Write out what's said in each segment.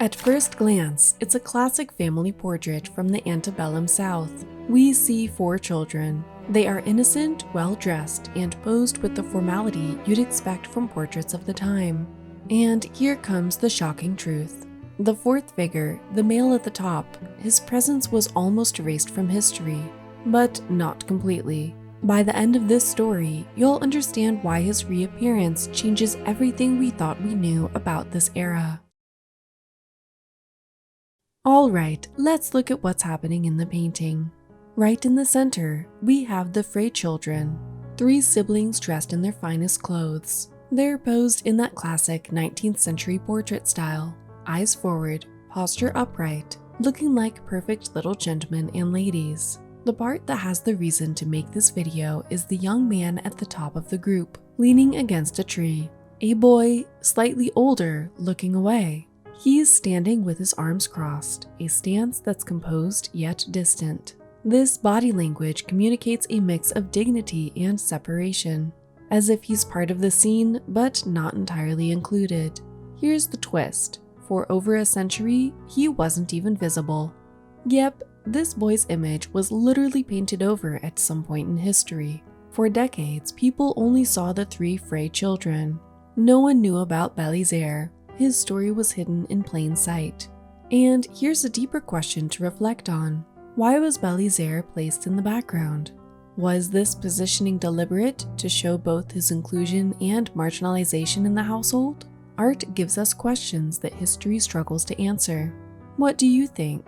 At first glance, it's a classic family portrait from the antebellum South. We see 4 children. They are innocent, well-dressed, and posed with the formality you'd expect from portraits of the time. And here comes the shocking truth. The 4th figure, the male at the top, his presence was almost erased from history, but not completely. By the end of this story, you'll understand why his reappearance changes everything we thought we knew about this era. Alright, let's look at what's happening in the painting. Right in the center, we have the Frey Children, 3 siblings dressed in their finest clothes. They're posed in that classic 19th century portrait style, eyes forward, posture upright, looking like perfect little gentlemen and ladies. The part that has the reason to make this video is the young man at the top of the group, leaning against a tree. A boy, slightly older, looking away. He's standing with his arms crossed, a stance that's composed yet distant. This body language communicates a mix of dignity and separation, as if he's part of the scene but not entirely included. Here's the twist. For over a century, he wasn't even visible. Yep, this boy's image was literally painted over at some point in history. For decades, people only saw the 3 Frey children. No one knew about Bélizaire. His story was hidden in plain sight. And here's a deeper question to reflect on. Why was Bélizaire placed in the background? Was this positioning deliberate to show both his inclusion and marginalization in the household? Art gives us questions that history struggles to answer. What do you think?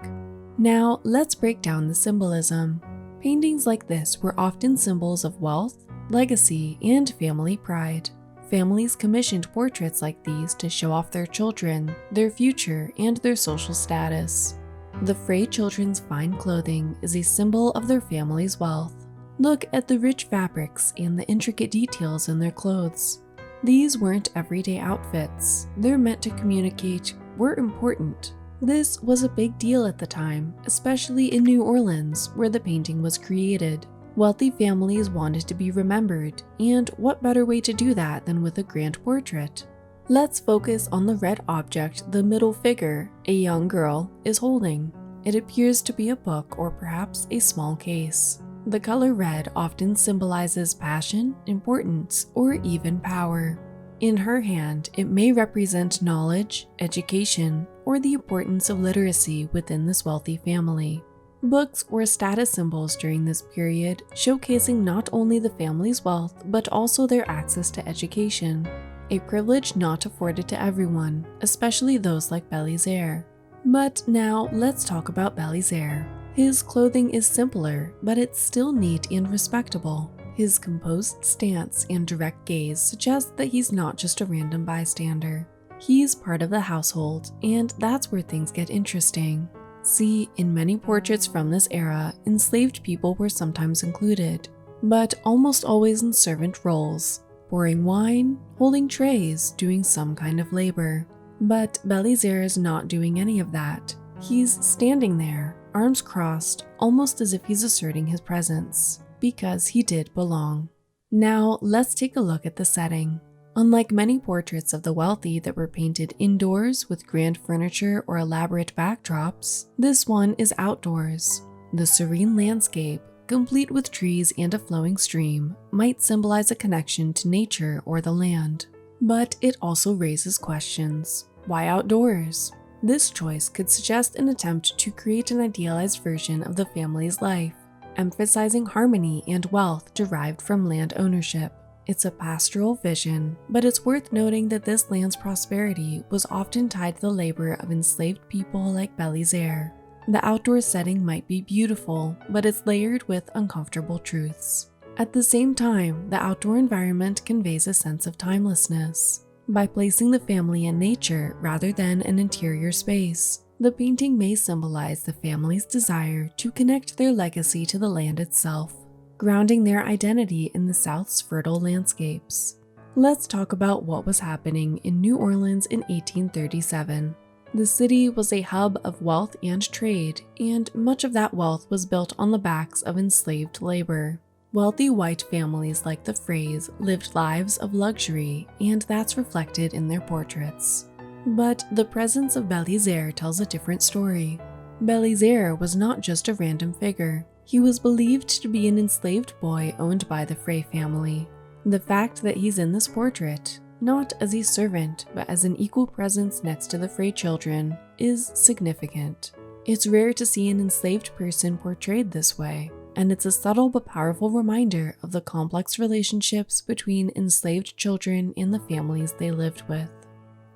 Now, let's break down the symbolism. Paintings like this were often symbols of wealth, legacy, and family pride. Families commissioned portraits like these to show off their children, their future, and their social status. The Frey children's fine clothing is a symbol of their family's wealth. Look at the rich fabrics and the intricate details in their clothes. These weren't everyday outfits. They're meant to communicate, "We're important." This was a big deal at the time, especially in New Orleans, where the painting was created. Wealthy families wanted to be remembered, and what better way to do that than with a grand portrait? Let's focus on the red object the middle figure, a young girl, is holding. It appears to be a book or perhaps a small case. The color red often symbolizes passion, importance, or even power. In her hand, it may represent knowledge, education, or the importance of literacy within this wealthy family. Books were status symbols during this period, showcasing not only the family's wealth but also their access to education, a privilege not afforded to everyone, especially those like Bélizaire. But now let's talk about Bélizaire. His clothing is simpler, but it's still neat and respectable. His composed stance and direct gaze suggest that he's not just a random bystander. He's part of the household, and that's where things get interesting. See, in many portraits from this era, enslaved people were sometimes included, but almost always in servant roles, pouring wine, holding trays, doing some kind of labor. But Bélizaire is not doing any of that. He's standing there, arms crossed, almost as if he's asserting his presence, because he did belong. Now, let's take a look at the setting. Unlike many portraits of the wealthy that were painted indoors with grand furniture or elaborate backdrops, this one is outdoors. The serene landscape, complete with trees and a flowing stream, might symbolize a connection to nature or the land. But it also raises questions. Why outdoors? This choice could suggest an attempt to create an idealized version of the family's life, emphasizing harmony and wealth derived from land ownership. It's a pastoral vision, but it's worth noting that this land's prosperity was often tied to the labor of enslaved people like Bélizaire. The outdoor setting might be beautiful, but it's layered with uncomfortable truths. At the same time, the outdoor environment conveys a sense of timelessness. By placing the family in nature rather than an interior space, the painting may symbolize the family's desire to connect their legacy to the land itself, grounding their identity in the South's fertile landscapes. Let's talk about what was happening in New Orleans in 1837. The city was a hub of wealth and trade, and much of that wealth was built on the backs of enslaved labor. Wealthy white families like the Freys lived lives of luxury, and that's reflected in their portraits. But the presence of Bélizaire tells a different story. Bélizaire was not just a random figure. He was believed to be an enslaved boy owned by the Frey family. The fact that he's in this portrait, not as a servant but as an equal presence next to the Frey children, is significant. It's rare to see an enslaved person portrayed this way, and it's a subtle but powerful reminder of the complex relationships between enslaved children and the families they lived with.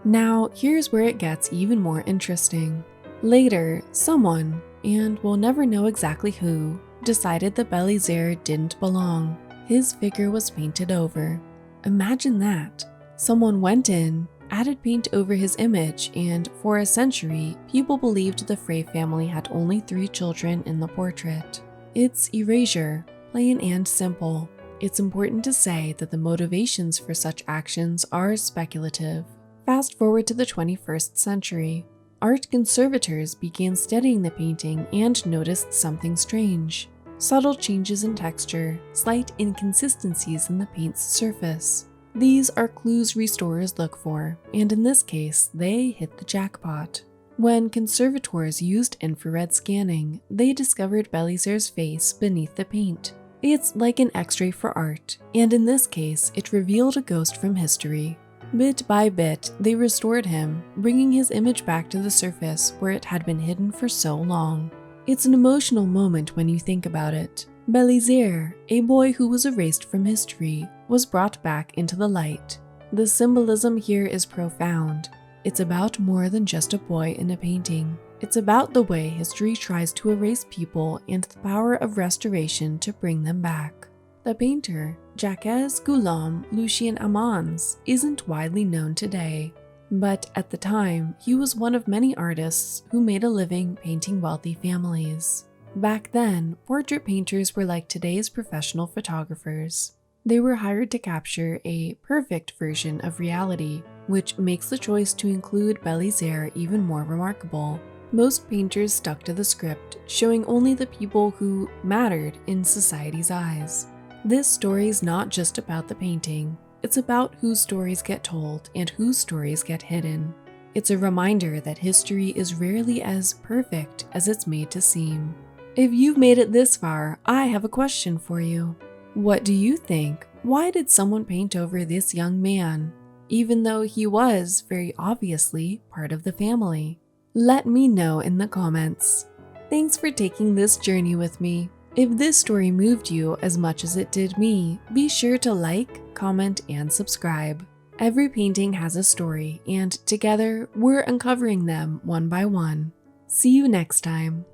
Now, here's where it gets even more interesting. Later, someone, and we'll never know exactly who, decided that Bélizaire didn't belong. His figure was painted over. Imagine that. Someone went in, added paint over his image, and for a century, people believed the Frey family had only 3 children in the portrait. It's erasure, plain and simple. It's important to say that the motivations for such actions are speculative. Fast forward to the 21st century. Art conservators began studying the painting and noticed something strange. Subtle changes in texture, slight inconsistencies in the paint's surface. These are clues restorers look for, and in this case, they hit the jackpot. When conservators used infrared scanning, they discovered Bélizaire's face beneath the paint. It's like an X-ray for art, and in this case, it revealed a ghost from history. Bit by bit, they restored him, bringing his image back to the surface where it had been hidden for so long. It's an emotional moment when you think about it. Bélizaire, a boy who was erased from history, was brought back into the light. The symbolism here is profound. It's about more than just a boy in a painting. It's about the way history tries to erase people and the power of restoration to bring them back. The painter, Jacques Guillaume Lucien Amans, isn't widely known today, but at the time, he was one of many artists who made a living painting wealthy families. Back then, portrait painters were like today's professional photographers. They were hired to capture a perfect version of reality, which makes the choice to include Bélizaire even more remarkable. Most painters stuck to the script, showing only the people who mattered in society's eyes. This story's not just about the painting, it's about whose stories get told and whose stories get hidden. It's a reminder that history is rarely as perfect as it's made to seem. If you've made it this far, I have a question for you. What do you think? Why did someone paint over this young man, even though he was very obviously part of the family? Let me know in the comments. Thanks for taking this journey with me. If this story moved you as much as it did me, be sure to like, comment, and subscribe. Every painting has a story, and together we're uncovering them one by one. See you next time.